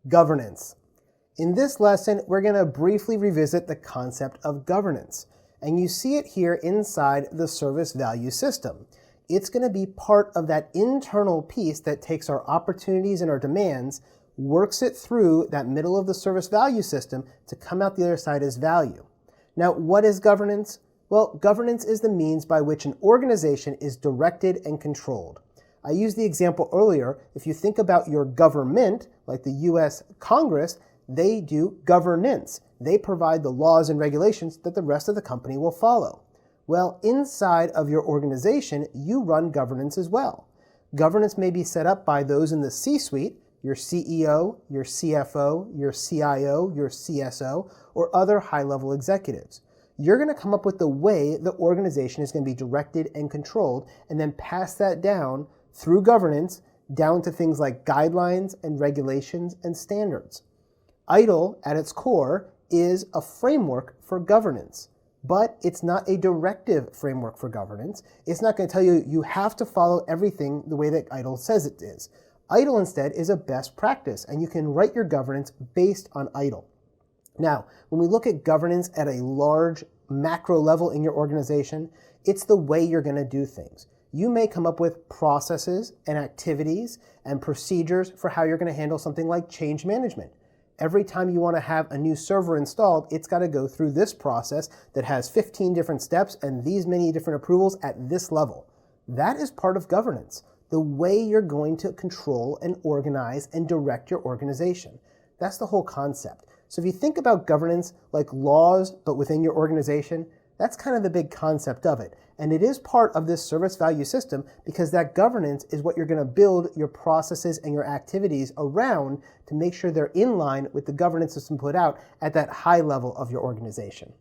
Governance. In this lesson, we're going to briefly revisit the concept of governance, and you see it here inside the service value system. It's going to be part of that internal piece that takes our opportunities and our demands, works it through that middle of the service value system to come out the other side as value. Now, what is governance? Well, governance is the means by which an organization is directed and controlled. I used the example earlier. If you think about your government, like the U.S. Congress, they do governance. They provide the laws and regulations that the rest of the company will follow. Well, inside of your organization, you run governance as well. Governance may be set up by those in the C-suite, your CEO, your CFO, your CIO, your CSO, or other high-level executives. You're going to come up with the way the organization is going to be directed and controlled, and then pass that down through governance down to things like guidelines and regulations and standards. ITIL, at its core, is a framework for governance, but it's not a directive framework for governance. It's not going to tell you you have to follow everything the way that ITIL says it is. ITIL instead is a best practice, and you can write your governance based on ITIL. Now, when we look at governance at a large macro level in your organization, it's the way you're going to do things. You may come up with processes and activities and procedures for how you're going to handle something like change management. Every time you want to have a new server installed, it's got to go through this process that has 15 different steps and these many different approvals at this level. That is part of governance, the way you're going to control and organize and direct your organization. That's the whole concept. So if you think about governance like laws, but within your organization, that's kind of the big concept of it. And it is part of this service value system because that governance is what you're going to build your processes and your activities around to make sure they're in line with the governance system put out at that high level of your organization.